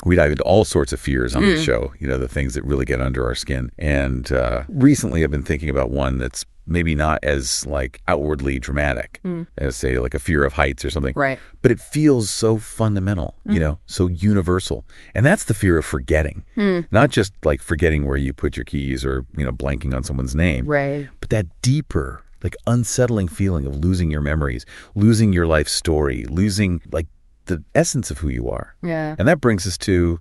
We dive into all sorts of fears on this show, the things that really get under our skin. And recently I've been thinking about one that's maybe not as like outwardly dramatic as, say, like a fear of heights or something. Right. But it feels so fundamental, so universal. And that's the fear of forgetting. Not just like forgetting where you put your keys or, blanking on someone's name. Right. But that deeper, like unsettling feeling of losing your memories, losing your life story, losing like the essence of who you are. Yeah. And that brings us to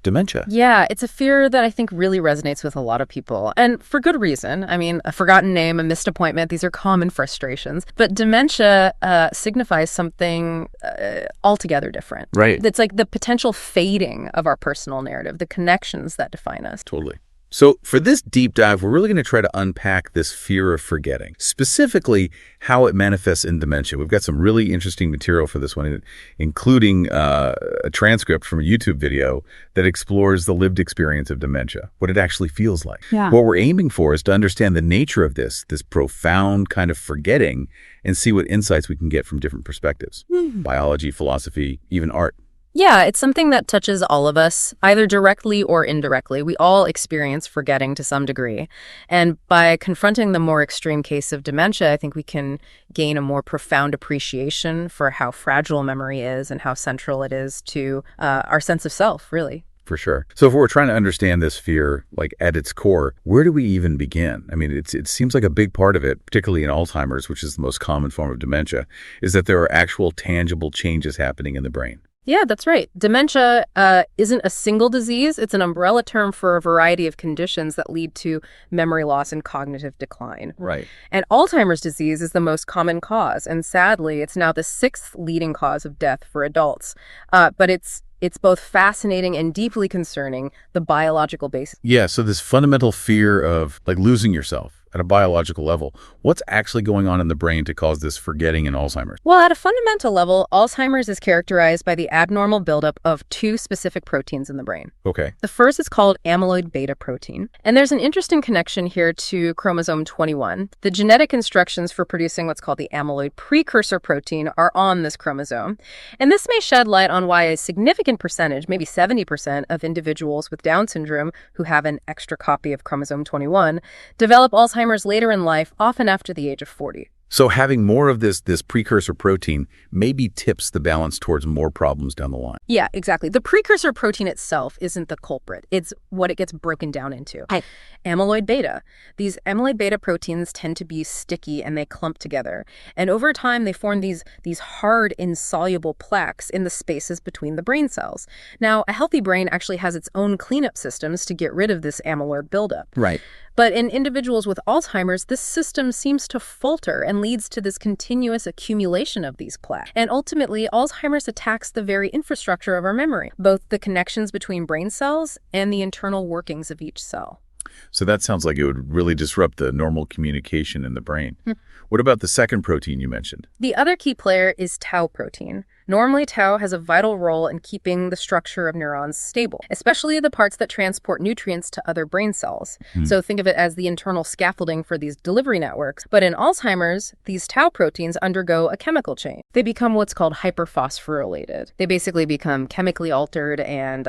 dementia. Yeah, it's a fear that I think really resonates with a lot of people, and for good reason. I mean, a forgotten name, a missed appointment, these are common frustrations. But dementia signifies something altogether different. Right. It's like the potential fading of our personal narrative, the connections that define us. Totally. So for this deep dive, we're really going to try to unpack this fear of forgetting, specifically how it manifests in dementia. We've got some really interesting material for this one, including a transcript from a YouTube video that explores the lived experience of dementia, what it actually feels like. Yeah. What we're aiming for is to understand the nature of this profound kind of forgetting, and see what insights we can get from different perspectives, biology, philosophy, even art. Yeah, it's something that touches all of us, either directly or indirectly. We all experience forgetting to some degree. And by confronting the more extreme case of dementia, I think we can gain a more profound appreciation for how fragile memory is and how central it is to our sense of self, really. For sure. So if we're trying to understand this fear, like at its core, where do we even begin? I mean, it seems like a big part of it, particularly in Alzheimer's, which is the most common form of dementia, is that there are actual tangible changes happening in the brain. Yeah, that's right. Dementia isn't a single disease. It's an umbrella term for a variety of conditions that lead to memory loss and cognitive decline. Right. And Alzheimer's disease is the most common cause. And sadly, it's now the 6th leading cause of death for adults. But it's both fascinating and deeply concerning, the biological basis. Yeah, so this fundamental fear of like losing yourself at a biological level, what's actually going on in the brain to cause this forgetting in Alzheimer's? Well, at a fundamental level, Alzheimer's is characterized by the abnormal buildup of 2 specific proteins in the brain. Okay. The first is called amyloid beta protein. And there's an interesting connection here to chromosome 21. The genetic instructions for producing what's called the amyloid precursor protein are on this chromosome. And this may shed light on why a significant percentage, maybe 70% of individuals with Down syndrome who have an extra copy of chromosome 21, develop Alzheimer's later in life, often after the age of 40. So having more of this precursor protein maybe tips the balance towards more problems down the line. Yeah, exactly. The precursor protein itself isn't the culprit. It's what it gets broken down into. Amyloid beta. These amyloid beta proteins tend to be sticky and they clump together. And over time, they form these hard, insoluble plaques in the spaces between the brain cells. Now, a healthy brain actually has its own cleanup systems to get rid of this amyloid buildup. Right. But in individuals with Alzheimer's, this system seems to falter and leads to this continuous accumulation of these plaques. And ultimately, Alzheimer's attacks the very infrastructure of our memory, both the connections between brain cells and the internal workings of each cell. So that sounds like it would really disrupt the normal communication in the brain. What about the second protein you mentioned? The other key player is tau protein. Normally, tau has a vital role in keeping the structure of neurons stable, especially the parts that transport nutrients to other brain cells. So think of it as the internal scaffolding for these delivery networks. But in Alzheimer's, these tau proteins undergo a chemical change. They become what's called hyperphosphorylated. They basically become chemically altered and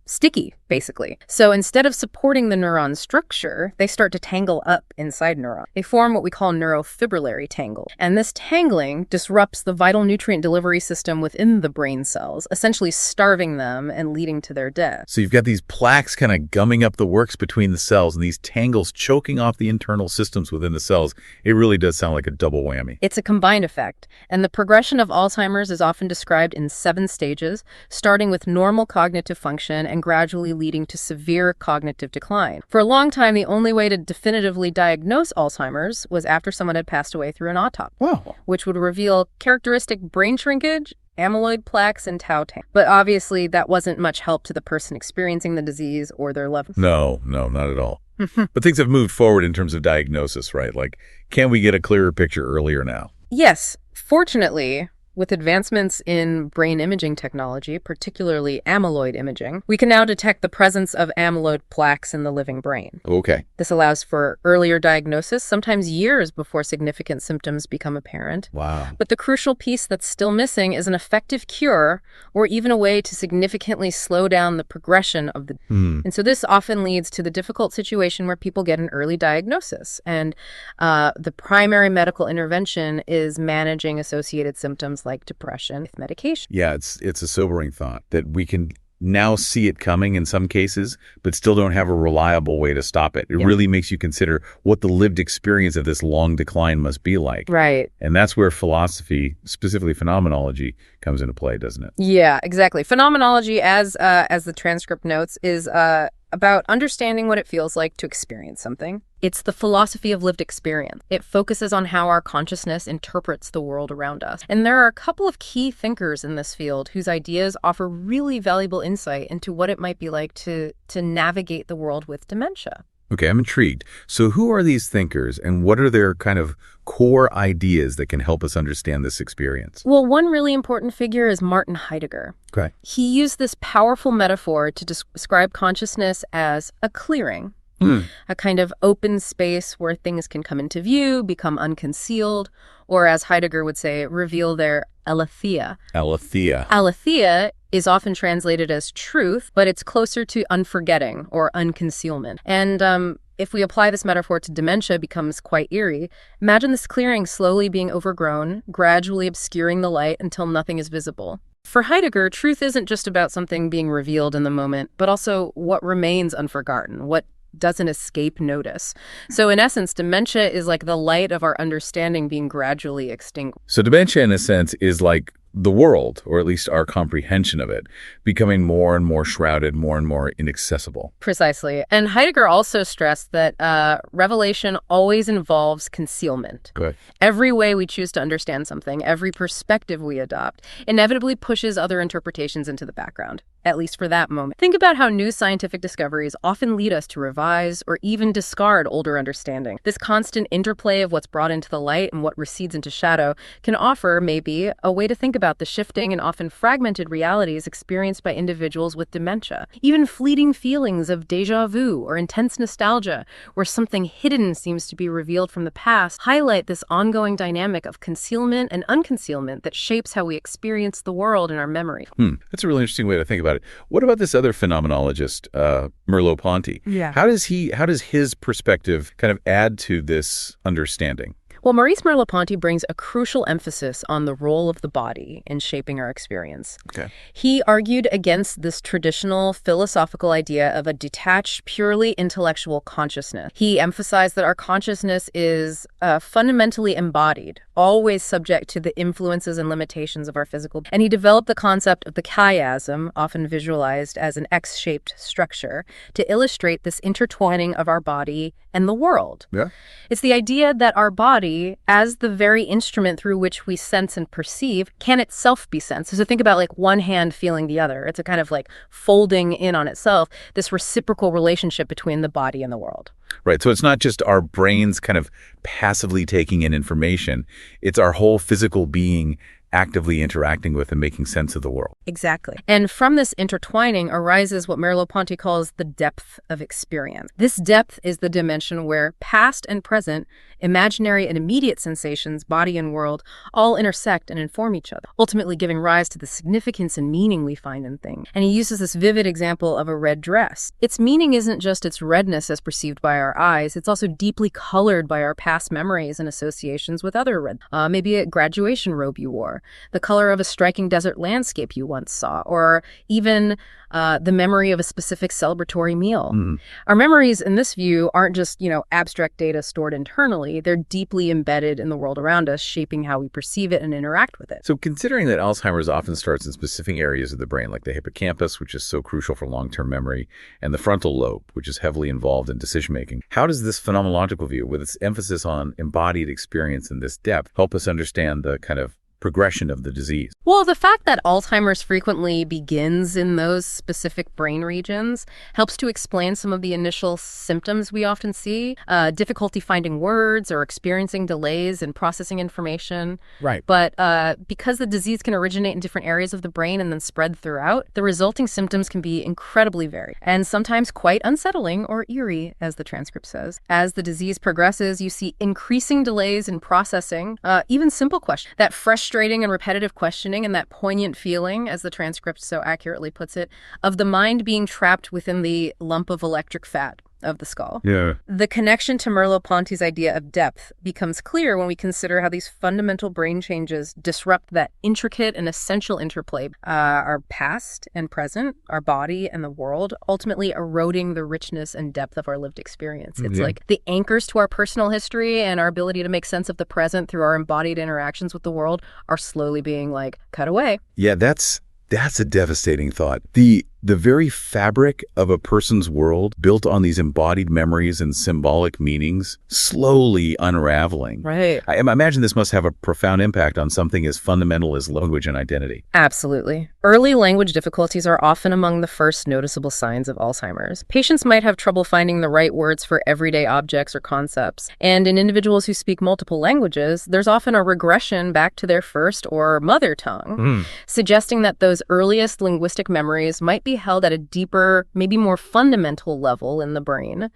sticky, basically. So instead of supporting the neuron structure, they start to tangle up inside neurons. They form what we call neurofibrillary tangle. And this tangling disrupts the vital nutrient delivery system within the brain cells, essentially starving them and leading to their death. So you've got these plaques kind of gumming up the works between the cells and these tangles choking off the internal systems within the cells. It really does sound like a double whammy. It's a combined effect. And the progression of Alzheimer's is often described in 7 stages, starting with normal cognitive function and gradually leading to severe cognitive decline. For a long time, the only way to definitively diagnose Alzheimer's was after someone had passed away through an autopsy, which would reveal characteristic brain shrinkage, amyloid plaques, and tau tank. But obviously, that wasn't much help to the person experiencing the disease or their loved ones. No, not at all. But things have moved forward in terms of diagnosis, right? Like, can we get a clearer picture earlier now? Yes. Fortunately, With advancements in brain imaging technology, particularly amyloid imaging, we can now detect the presence of amyloid plaques in the living brain. Okay. This allows for earlier diagnosis, sometimes years before significant symptoms become apparent. Wow. But the crucial piece that's still missing is an effective cure or even a way to significantly slow down the progression of the... And so this often leads to the difficult situation where people get an early diagnosis. And the primary medical intervention is managing associated symptoms like depression with medication. Yeah, it's a sobering thought that we can now see it coming in some cases, but still don't have a reliable way to stop it. It really makes you consider what the lived experience of this long decline must be like. Right. And that's where philosophy, specifically phenomenology, comes into play, doesn't it? Yeah, exactly. Phenomenology, as the transcript notes, is about understanding what it feels like to experience something. It's the philosophy of lived experience. It focuses on how our consciousness interprets the world around us. And there are a couple of key thinkers in this field whose ideas offer really valuable insight into what it might be like to navigate the world with dementia. Okay, I'm intrigued. So who are these thinkers and what are their kind of core ideas that can help us understand this experience? Well, one really important figure is Martin Heidegger. Okay. He used this powerful metaphor to describe consciousness as a clearing, a kind of open space where things can come into view, become unconcealed, or as Heidegger would say, reveal their aletheia. Aletheia. Aletheia is often translated as truth, but it's closer to unforgetting or unconcealment. And if we apply this metaphor to dementia, it becomes quite eerie. Imagine this clearing slowly being overgrown, gradually obscuring the light until nothing is visible. For Heidegger, truth isn't just about something being revealed in the moment, but also what remains unforgotten, what doesn't escape notice. So in essence, dementia is like the light of our understanding being gradually extinguished. So dementia, in a sense, is like the world, or at least our comprehension of it, becoming more and more shrouded, more and more inaccessible. Precisely. And Heidegger also stressed that revelation always involves concealment. Good. Every way we choose to understand something, every perspective we adopt, inevitably pushes other interpretations into the background, at least for that moment. Think about how new scientific discoveries often lead us to revise or even discard older understanding. This constant interplay of what's brought into the light and what recedes into shadow can offer, maybe, a way to think about the shifting and often fragmented realities experienced by individuals with dementia. Even fleeting feelings of déjà vu or intense nostalgia, where something hidden seems to be revealed from the past, highlight this ongoing dynamic of concealment and unconcealment that shapes how we experience the world in our memory. That's a really interesting way to think about it. What about this other phenomenologist, Merleau-Ponty? Yeah. How does his perspective kind of add to this understanding? Well, Maurice Merleau-Ponty brings a crucial emphasis on the role of the body in shaping our experience. Okay. He argued against this traditional philosophical idea of a detached, purely intellectual consciousness. He emphasized that our consciousness is fundamentally embodied, always subject to the influences and limitations of our physical. And he developed the concept of the chiasm, often visualized as an X-shaped structure, to illustrate this intertwining of our body and the world. Yeah. It's the idea that our body, as the very instrument through which we sense and perceive, can itself be sensed. So think about like one hand feeling the other. It's a kind of like folding in on itself, this reciprocal relationship between the body and the world. Right. So it's not just our brains kind of passively taking in information. It's our whole physical being actively interacting with and making sense of the world. Exactly. And from this intertwining arises what Merleau-Ponty calls the depth of experience. This depth is the dimension where past and present, imaginary and immediate sensations, body and world, all intersect and inform each other, ultimately giving rise to the significance and meaning we find in things. And he uses this vivid example of a red dress. Its meaning isn't just its redness as perceived by our eyes, it's also deeply colored by our past memories and associations with other red. Maybe a graduation robe you wore, the color of a striking desert landscape you once saw, or even the memory of a specific celebratory meal. Our memories in this view aren't just, abstract data stored internally. They're deeply embedded in the world around us, shaping how we perceive it and interact with it. So considering that Alzheimer's often starts in specific areas of the brain, like the hippocampus, which is so crucial for long-term memory, and the frontal lobe, which is heavily involved in decision-making, how does this phenomenological view, with its emphasis on embodied experience and this depth, help us understand the kind of progression of the disease. Well, the fact that Alzheimer's frequently begins in those specific brain regions helps to explain some of the initial symptoms we often see, difficulty finding words or experiencing delays in processing information. Right. But because the disease can originate in different areas of the brain and then spread throughout, the resulting symptoms can be incredibly varied and sometimes quite unsettling or eerie, as the transcript says. As the disease progresses, you see increasing delays in processing, even simple questions. That frustrating and repetitive questioning and that poignant feeling, as the transcript so accurately puts it, of the mind being trapped within the lump of electric fat of the skull. Yeah. The connection to Merleau-Ponty's idea of depth becomes clear when we consider how these fundamental brain changes disrupt that intricate and essential interplay, our past and present, our body and the world, ultimately eroding the richness and depth of our lived experience. It's like the anchors to our personal history and our ability to make sense of the present through our embodied interactions with the world are slowly being cut away. Yeah, that's a devastating thought. The very fabric of a person's world, built on these embodied memories and symbolic meanings, slowly unraveling. Right. I imagine this must have a profound impact on something as fundamental as language and identity. Absolutely. Early language difficulties are often among the first noticeable signs of Alzheimer's. Patients might have trouble finding the right words for everyday objects or concepts. And in individuals who speak multiple languages, there's often a regression back to their first or mother tongue, suggesting that those earliest linguistic memories might be held at a deeper, maybe more fundamental level in the brain.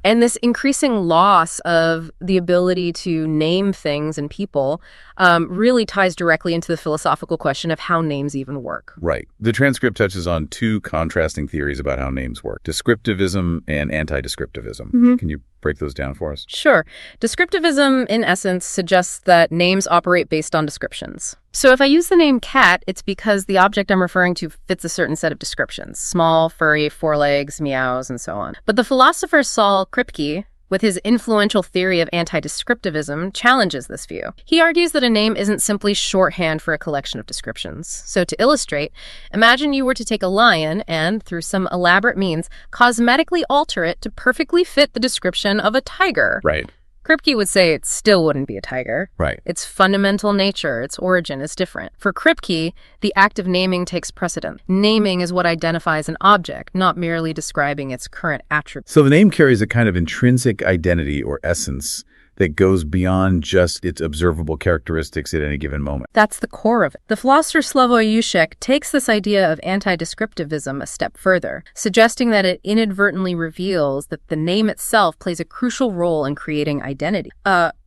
And this increasing loss of the ability to name things and people really ties directly into the philosophical question of how names even work. Right. The transcript touches on two contrasting theories about how names work: descriptivism and anti-descriptivism. Can you break those down for us? Sure. Descriptivism, in essence, suggests that names operate based on descriptions. So if I use the name cat, it's because the object I'm referring to fits a certain set of descriptions: small, furry, four legs, meows, and so on. But the philosopher Saul Kripke, with his influential theory of anti-descriptivism, challenges this view. He argues that a name isn't simply shorthand for a collection of descriptions. So to illustrate, imagine you were to take a lion and, through some elaborate means, cosmetically alter it to perfectly fit the description of a tiger. Right. Kripke would say it still wouldn't be a tiger. Right. Its fundamental nature, its origin is different. For Kripke, the act of naming takes precedence. Naming is what identifies an object, not merely describing its current attributes. So the name carries a kind of intrinsic identity or essence that goes beyond just its observable characteristics at any given moment. That's the core of it. The philosopher Slavoj Žižek takes this idea of anti-descriptivism a step further, suggesting that it inadvertently reveals that the name itself plays a crucial role in creating identity.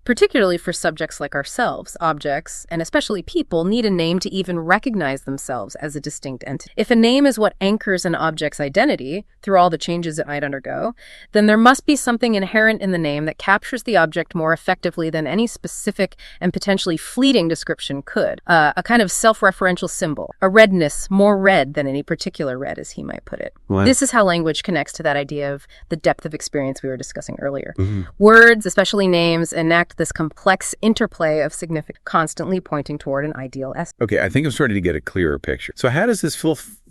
Particularly for subjects like ourselves, objects, and especially people, need a name to even recognize themselves as a distinct entity. If a name is what anchors an object's identity through all the changes it might undergo, then there must be something inherent in the name that captures the object more effectively than any specific and potentially fleeting description could. A kind of self-referential symbol, a redness more red than any particular red, as he might put it. What? This is how language connects to that idea of the depth of experience we were discussing earlier. Words, especially names, enact this complex interplay of significance, constantly pointing toward an ideal essence. Okay, I think I'm starting to get a clearer picture. So how does this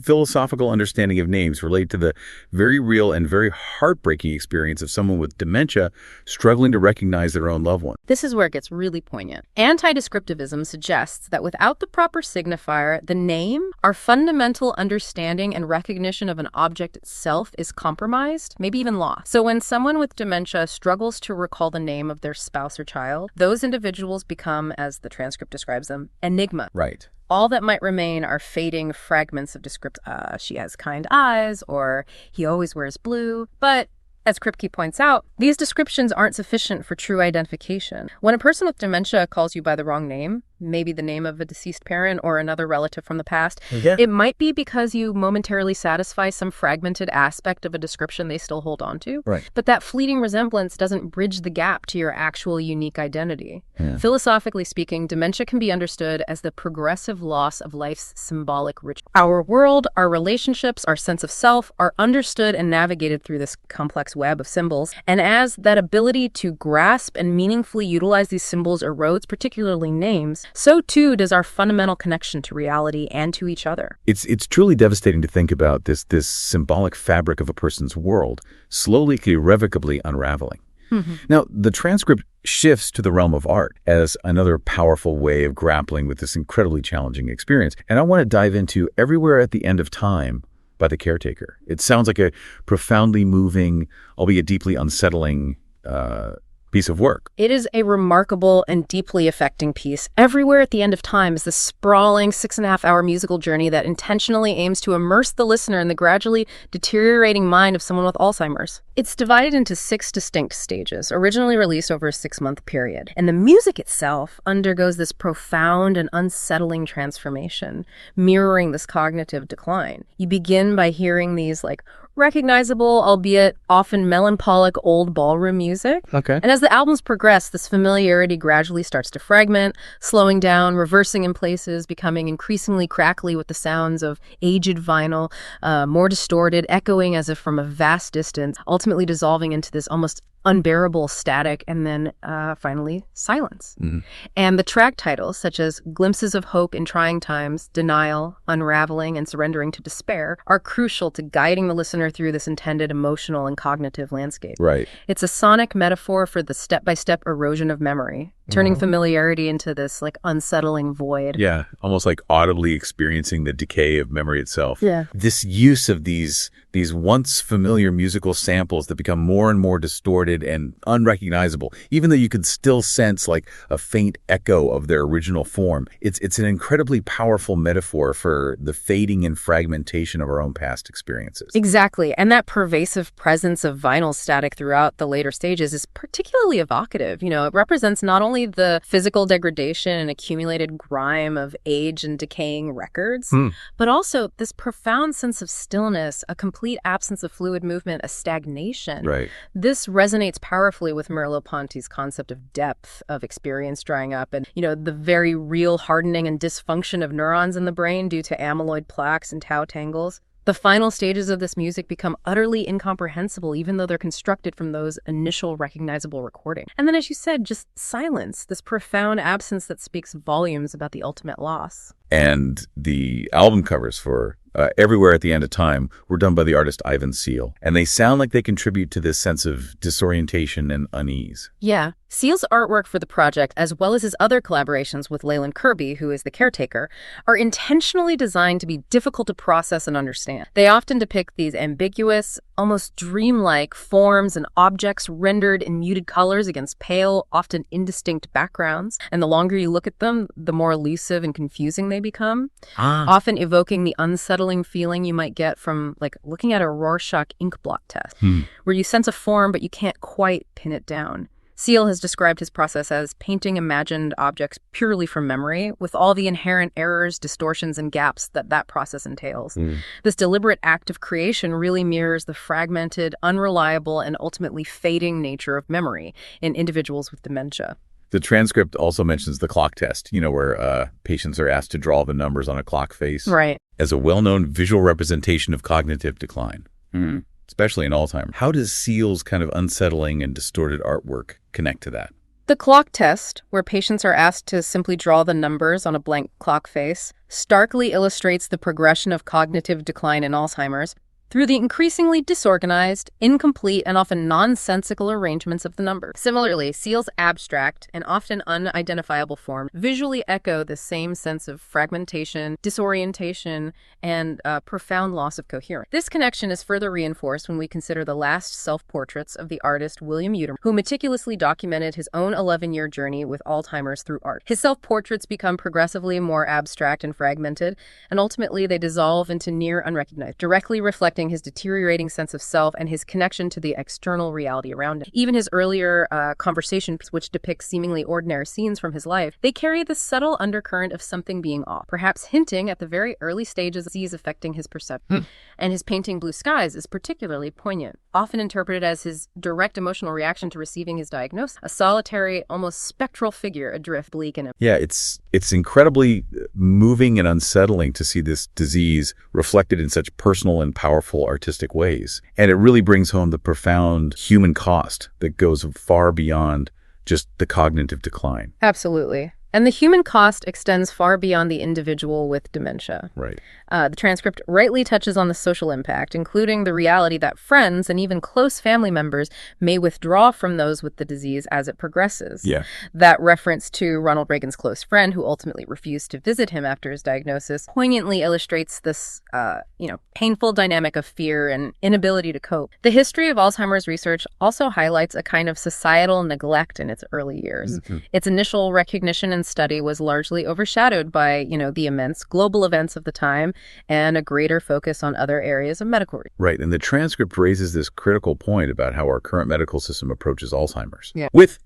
philosophical understanding of names relate to the very real and very heartbreaking experience of someone with dementia struggling to recognize their own loved one? This is where it gets really poignant. Anti-descriptivism suggests that without the proper signifier, the name, our fundamental understanding and recognition of an object itself is compromised, maybe even lost. So when someone with dementia struggles to recall the name of their spouse or child, those individuals become, as the transcript describes them, enigma. Right. All that might remain are fading fragments of description. She has kind eyes, or he always wears blue. But as Kripke points out, these descriptions aren't sufficient for true identification. When a person with dementia calls you by the wrong name, maybe the name of a deceased parent or another relative from the past, it might be because you momentarily satisfy some fragmented aspect of a description they still hold on to. Right. But that fleeting resemblance doesn't bridge the gap to your actual unique identity. Yeah. Philosophically speaking, dementia can be understood as the progressive loss of life's symbolic richness. Our world, our relationships, our sense of self are understood and navigated through this complex web of symbols. And as that ability to grasp and meaningfully utilize these symbols erodes, particularly names, so too does our fundamental connection to reality and to each other. It's truly devastating to think about this symbolic fabric of a person's world slowly, irrevocably unraveling. Now, the transcript shifts to the realm of art as another powerful way of grappling with this incredibly challenging experience. And I want to dive into Everywhere at the End of Time by the Caretaker. It sounds like a profoundly moving, albeit deeply unsettling piece of work. It is a remarkable and deeply affecting piece. Everywhere at the End of Time is this sprawling 6.5-hour musical journey that intentionally aims to immerse the listener in the gradually deteriorating mind of someone with Alzheimer's. It's divided into 6 distinct stages, originally released over a 6-month period. And the music itself undergoes this profound and unsettling transformation, mirroring this cognitive decline. You begin by hearing these recognizable, albeit often melancholic old ballroom music. Okay. And as the albums progress, this familiarity gradually starts to fragment, slowing down, reversing in places, becoming increasingly crackly with the sounds of aged vinyl, more distorted, echoing as if from a vast distance, ultimately dissolving into this almost unbearable static, and then finally silence. Mm-hmm. And the track titles, such as Glimpses of Hope in Trying Times, Denial, Unraveling, and Surrendering to Despair, are crucial to guiding the listener through this intended emotional and cognitive landscape. Right. It's a sonic metaphor for the step-by-step erosion of memory, turning familiarity into this unsettling void. Yeah, almost like audibly experiencing the decay of memory itself. Yeah. This use of these once familiar musical samples that become more and more distorted and unrecognizable, even though you could still sense a faint echo of their original form. It's an incredibly powerful metaphor for the fading and fragmentation of our own past experiences. Exactly. And that pervasive presence of vinyl static throughout the later stages is particularly evocative. It represents not only the physical degradation and accumulated grime of age and decaying records, but also this profound sense of stillness, a complete absence of fluid movement, a stagnation. Right. This resonates powerfully with Merleau-Ponty's concept of depth, of experience drying up, and, the very real hardening and dysfunction of neurons in the brain due to amyloid plaques and tau tangles. The final stages of this music become utterly incomprehensible, even though they're constructed from those initial recognizable recordings. And then, as you said, just silence, this profound absence that speaks volumes about the ultimate loss. And the album covers for Everywhere at the End of Time were done by the artist Ivan Seal. And they sound like they contribute to this sense of disorientation and unease. Yeah. Seal's artwork for the project, as well as his other collaborations with Leyland Kirby, who is the Caretaker, are intentionally designed to be difficult to process and understand. They often depict these ambiguous, almost dreamlike forms and objects rendered in muted colors against pale, often indistinct backgrounds. And the longer you look at them, the more elusive and confusing they become, often evoking the unsettling feeling you might get from looking at a Rorschach ink blot test, where you sense a form but you can't quite pin it down. Seal has described his process as painting imagined objects purely from memory, with all the inherent errors, distortions, and gaps that process entails. This deliberate act of creation really mirrors the fragmented, unreliable, and ultimately fading nature of memory in individuals with dementia. The transcript also mentions the clock test, where patients are asked to draw the numbers on a clock face. Right. As a well-known visual representation of cognitive decline. Especially in Alzheimer's. How does Seal's kind of unsettling and distorted artwork connect to that? The clock test, where patients are asked to simply draw the numbers on a blank clock face, starkly illustrates the progression of cognitive decline in Alzheimer's through the increasingly disorganized, incomplete, and often nonsensical arrangements of the numbers. Similarly, Seal's abstract and often unidentifiable form visually echo the same sense of fragmentation, disorientation, and profound loss of coherence. This connection is further reinforced when we consider the last self-portraits of the artist William Utermohlen, who meticulously documented his own 11-year journey with Alzheimer's through art. His self-portraits become progressively more abstract and fragmented, and ultimately they dissolve into near unrecognized, directly reflecting his deteriorating sense of self and his connection to the external reality around him. Even his earlier conversations, which depict seemingly ordinary scenes from his life, they carry the subtle undercurrent of something being off, perhaps hinting at the very early stages of disease affecting his perception. And his painting Blue Skies is particularly poignant, often interpreted as his direct emotional reaction to receiving his diagnosis, a solitary, almost spectral figure adrift, bleak and... Yeah, it's incredibly moving and unsettling to see this disease reflected in such personal and powerful artistic ways. And it really brings home the profound human cost that goes far beyond just the cognitive decline. Absolutely. And the human cost extends far beyond the individual with dementia. Right. The transcript rightly touches on the social impact, including the reality that friends and even close family members may withdraw from those with the disease as it progresses. Yeah. That reference to Ronald Reagan's close friend who ultimately refused to visit him after his diagnosis poignantly illustrates this, painful dynamic of fear and inability to cope. The history of Alzheimer's research also highlights a kind of societal neglect in its early years. Mm-hmm. Its initial recognition and study was largely overshadowed by, the immense global events of the time and a greater focus on other areas of medical research. Right, and the transcript raises this critical point about how our current medical system approaches Alzheimer's. Yeah. With,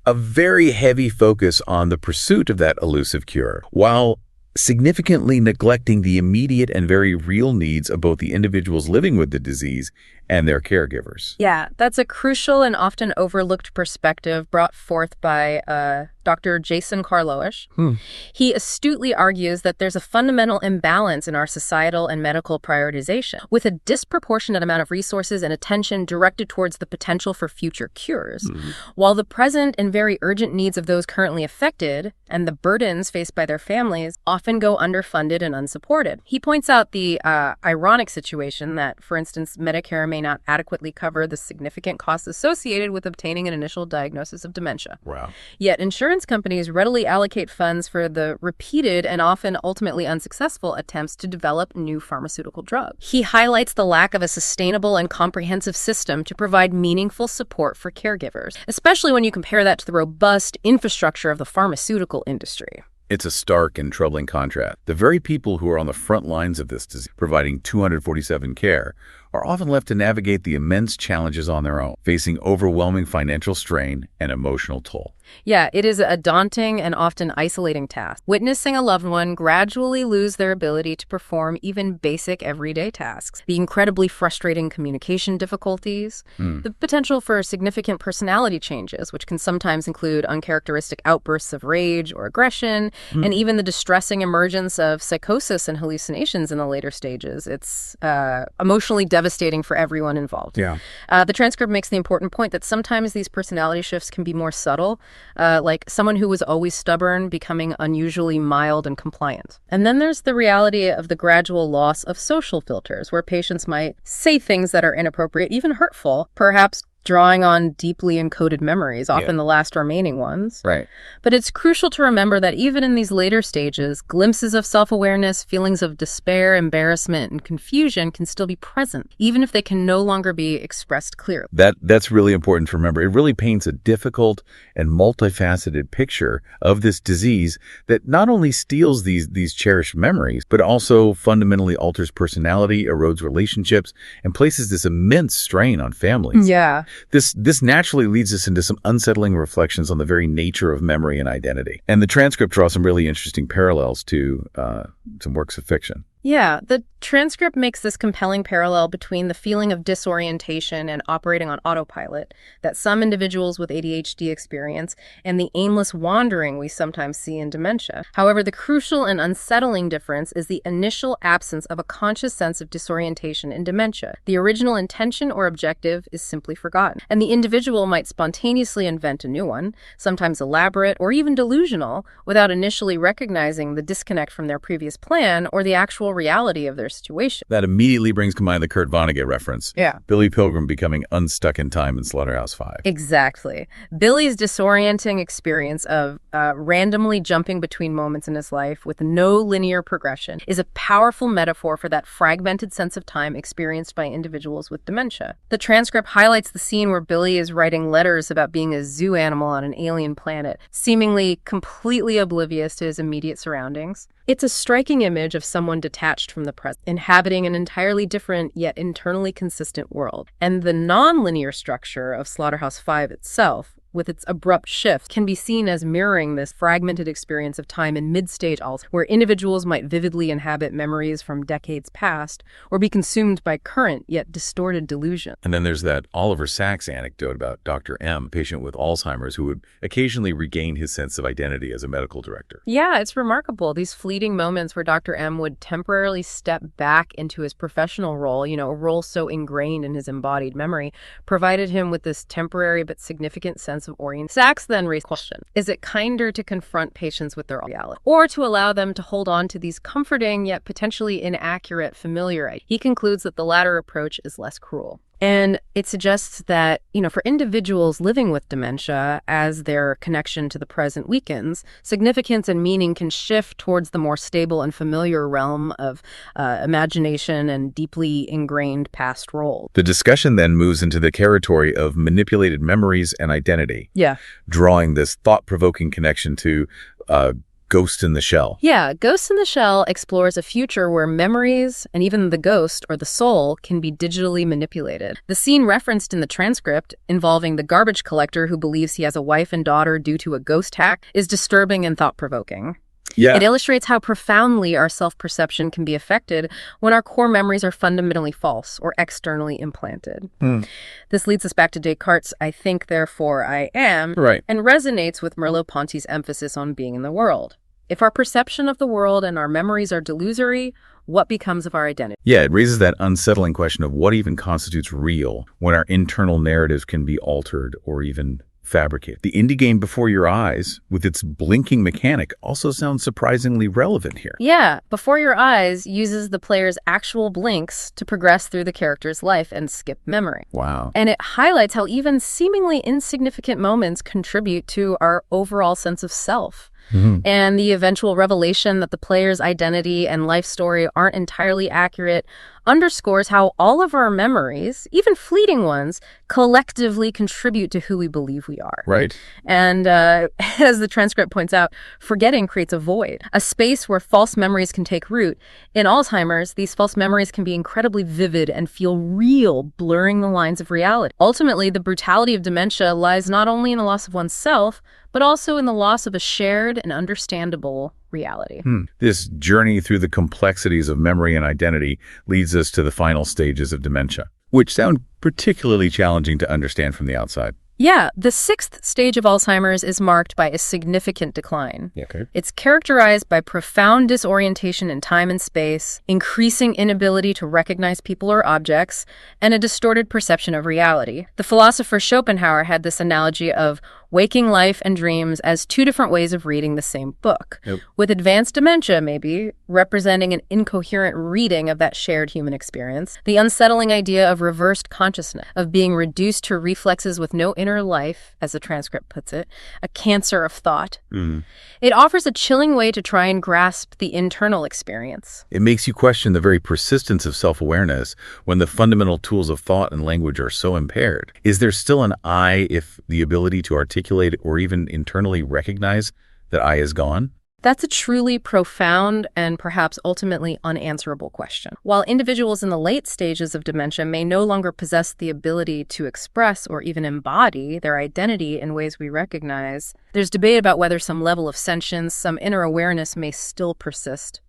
a very heavy focus on the pursuit of that elusive cure, while significantly neglecting the immediate and very real needs of both the individuals living with the disease and their caregivers. Yeah, that's a crucial and often overlooked perspective brought forth by Dr. Jason Karlowish. He astutely argues that there's a fundamental imbalance in our societal and medical prioritization, with a disproportionate amount of resources and attention directed towards the potential for future cures, while the present and very urgent needs of those currently affected and the burdens faced by their families often go underfunded and unsupported. He points out the ironic situation that, for instance, Medicare may not adequately cover the significant costs associated with obtaining an initial diagnosis of dementia. Wow. Yet insurance companies readily allocate funds for the repeated and often ultimately unsuccessful attempts to develop new pharmaceutical drugs. He highlights the lack of a sustainable and comprehensive system to provide meaningful support for caregivers, especially when you compare that to the robust infrastructure of the pharmaceutical industry. It's a stark and troubling contrast. The very people who are on the front lines of this disease, providing 247 care, are often left to navigate the immense challenges on their own, facing overwhelming financial strain and emotional toll. Yeah, it is a daunting and often isolating task. Witnessing a loved one gradually lose their ability to perform even basic everyday tasks, the incredibly frustrating communication difficulties, the potential for significant personality changes, which can sometimes include uncharacteristic outbursts of rage or aggression, and even the distressing emergence of psychosis and hallucinations in the later stages. It's emotionally devastating for everyone involved. Yeah. The transcript makes the important point that sometimes these personality shifts can be more subtle, like someone who was always stubborn becoming unusually mild and compliant. And then there's the reality of the gradual loss of social filters, where patients might say things that are inappropriate, even hurtful, perhaps drawing on deeply encoded memories, often the last remaining ones. Right. But it's crucial to remember that even in these later stages, glimpses of self-awareness, feelings of despair, embarrassment, and confusion can still be present, even if they can no longer be expressed clearly. That's really important to remember. It really paints a difficult and multifaceted picture of this disease that not only steals these cherished memories, but also fundamentally alters personality, erodes relationships, and places this immense strain on families. Yeah. This naturally leads us into some unsettling reflections on the very nature of memory and identity. And the transcript draws some really interesting parallels to some works of fiction. Yeah, the transcript makes this compelling parallel between the feeling of disorientation and operating on autopilot that some individuals with ADHD experience and the aimless wandering we sometimes see in dementia. However, the crucial and unsettling difference is the initial absence of a conscious sense of disorientation in dementia. The original intention or objective is simply forgotten, and the individual might spontaneously invent a new one, sometimes elaborate or even delusional, without initially recognizing the disconnect from their previous plan or the actual reality of their situation. That immediately brings to mind the Kurt Vonnegut reference. Yeah. Billy Pilgrim becoming unstuck in time in Slaughterhouse-Five. Exactly. Billy's disorienting experience of randomly jumping between moments in his life with no linear progression is a powerful metaphor for that fragmented sense of time experienced by individuals with dementia. The transcript highlights the scene where Billy is writing letters about being a zoo animal on an alien planet, seemingly completely oblivious to his immediate surroundings. It's a striking image of someone detached from the present, inhabiting an entirely different yet internally consistent world. And the non-linear structure of Slaughterhouse-Five itself, with its abrupt shift, can be seen as mirroring this fragmented experience of time in mid-stage Alzheimer's, where individuals might vividly inhabit memories from decades past or be consumed by current yet distorted delusion. And then there's that Oliver Sacks anecdote about Dr. M, a patient with Alzheimer's, who would occasionally regain his sense of identity as a medical director. Yeah, it's remarkable. These fleeting moments where Dr. M would temporarily step back into his professional role, a role so ingrained in his embodied memory, provided him with this temporary but significant sense sense of orientation. Sachs then raised the question, is it kinder to confront patients with their reality, or to allow them to hold on to these comforting yet potentially inaccurate familiar ideas? He concludes that the latter approach is less cruel. And it suggests that, for individuals living with dementia, as their connection to the present weakens, significance and meaning can shift towards the more stable and familiar realm of imagination and deeply ingrained past roles. The discussion then moves into the territory of manipulated memories and identity. Yeah. Drawing this thought-provoking connection to Ghost in the Shell. Yeah, Ghost in the Shell explores a future where memories and even the ghost or the soul can be digitally manipulated. The scene referenced in the transcript, involving the garbage collector who believes he has a wife and daughter due to a ghost hack, is disturbing and thought-provoking. Yeah. It illustrates how profoundly our self-perception can be affected when our core memories are fundamentally false or externally implanted. This leads us back to Descartes' I think, therefore I am, Right. and resonates with Merleau-Ponty's emphasis on being in the world. If our perception of the world and our memories are delusory, what becomes of our identity? Yeah, it raises that unsettling question of what even constitutes real when our internal narratives can be altered or even fabricated. The indie game Before Your Eyes, with its blinking mechanic, also sounds surprisingly relevant here. Yeah, Before Your Eyes uses the player's actual blinks to progress through the character's life and skip memory. Wow. And it highlights how even seemingly insignificant moments contribute to our overall sense of self. And the eventual revelation that the player's identity and life story aren't entirely accurate underscores how all of our memories, even fleeting ones, collectively contribute to who we believe we are. Right. And as the transcript points out, forgetting creates a void, a space where false memories can take root. In Alzheimer's, these false memories can be incredibly vivid and feel real, blurring the lines of reality. Ultimately, the brutality of dementia lies not only in the loss of oneself, but also in the loss of a shared and understandable reality. This journey through the complexities of memory and identity leads us to the final stages of dementia, which sound particularly challenging to understand from the outside. Yeah, the sixth stage of Alzheimer's is marked by a significant decline. Okay. It's characterized by profound disorientation in time and space, increasing inability to recognize people or objects, and a distorted perception of reality. The philosopher Schopenhauer had this analogy of waking life and dreams as two different ways of reading the same book, with advanced dementia maybe representing an incoherent reading of that shared human experience, the unsettling idea of reversed consciousness, of being reduced to reflexes with no inner life, as the transcript puts it, a cancer of thought. It offers a chilling way to try and grasp the internal experience. It makes you question the very persistence of self-awareness when the fundamental tools of thought and language are so impaired. Is there still an I if the ability to articulate or even internally recognize that I is gone? That's a truly profound and perhaps ultimately unanswerable question. While individuals in the late stages of dementia may no longer possess the ability to express or even embody their identity in ways we recognize, there's debate about whether some level of sentience, some inner awareness may still persist.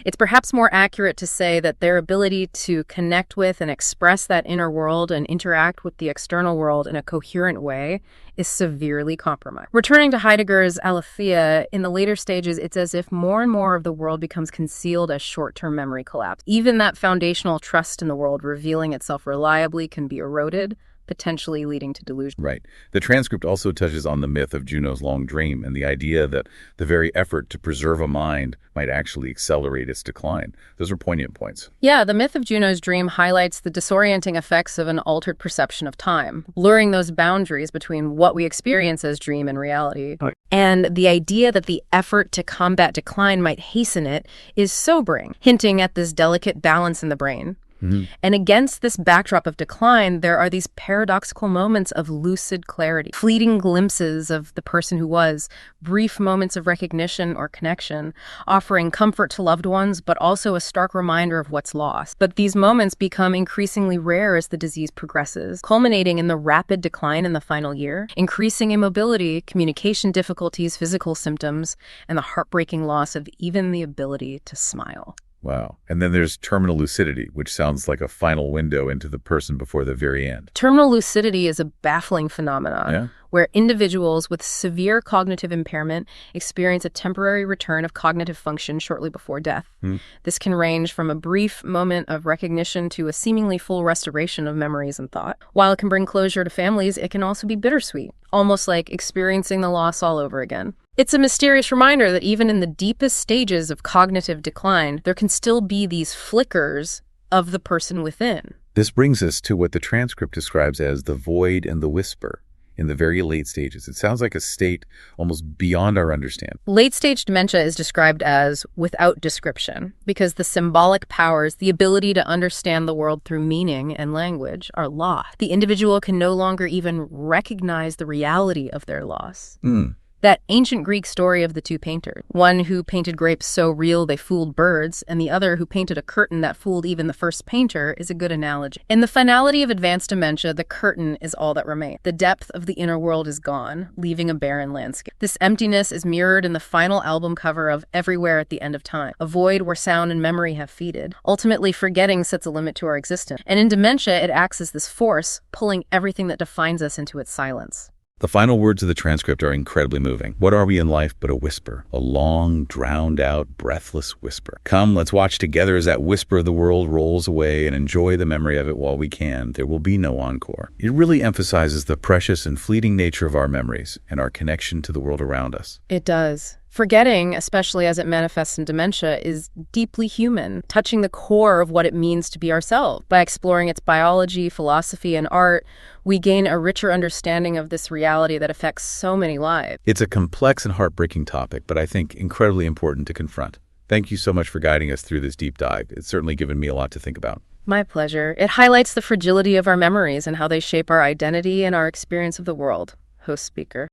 It's perhaps more accurate to say that their ability to connect with and express that inner world and interact with the external world in a coherent way is severely compromised. Returning to Heidegger's Aletheia, in the later stages, it's as if more and more of the world becomes concealed as short-term memory collapse. Even that foundational trust in the world revealing itself reliably can be eroded, potentially leading to delusion. Right. The transcript also touches on the myth of Juno's long dream and the idea that the very effort to preserve a mind might actually accelerate its decline. Those are poignant points. Yeah, the myth of Juno's dream highlights the disorienting effects of an altered perception of time, blurring those boundaries between what we experience as dream and reality. And the idea that the effort to combat decline might hasten it is sobering, hinting at this delicate balance in the brain. And against this backdrop of decline, there are these paradoxical moments of lucid clarity, fleeting glimpses of the person who was, brief moments of recognition or connection, offering comfort to loved ones, but also a stark reminder of what's lost. But these moments become increasingly rare as the disease progresses, culminating in the rapid decline in the final year, increasing immobility, communication difficulties, physical symptoms, and the heartbreaking loss of even the ability to smile. Wow. And then there's terminal lucidity, which sounds like a final window into the person before the very end. Terminal lucidity is a baffling phenomenon Yeah? where individuals with severe cognitive impairment experience a temporary return of cognitive function shortly before death. This can range from a brief moment of recognition to a seemingly full restoration of memories and thought. While it can bring closure to families, it can also be bittersweet, almost like experiencing the loss all over again. It's a mysterious reminder that even in the deepest stages of cognitive decline, there can still be these flickers of the person within. This brings us to what the transcript describes as the void and the whisper in the very late stages. It sounds like a state almost beyond our understanding. Late-stage dementia is described as without description because the symbolic powers, the ability to understand the world through meaning and language, are lost. The individual can no longer even recognize the reality of their loss. That ancient Greek story of the two painters, one who painted grapes so real they fooled birds, and the other who painted a curtain that fooled even the first painter, is a good analogy. In the finality of advanced dementia, the curtain is all that remains. The depth of the inner world is gone, leaving a barren landscape. This emptiness is mirrored in the final album cover of Everywhere at the End of Time, a void where sound and memory have faded. Ultimately, forgetting sets a limit to our existence. And in dementia, it acts as this force, pulling everything that defines us into its silence. The final words of the transcript are incredibly moving. What are we in life but a whisper? A long, drowned-out, breathless whisper. Come, let's watch together as that whisper of the world rolls away and enjoy the memory of it while we can. There will be no encore. It really emphasizes the precious and fleeting nature of our memories and our connection to the world around us. It does. Forgetting, especially as it manifests in dementia, is deeply human, touching the core of what it means to be ourselves. By exploring its biology, philosophy, and art, we gain a richer understanding of this reality that affects so many lives. It's a complex and heartbreaking topic, but I think incredibly important to confront. Thank you so much for guiding us through this deep dive. It's certainly given me a lot to think about. My pleasure. It highlights the fragility of our memories and how they shape our identity and our experience of the world. Host speaker.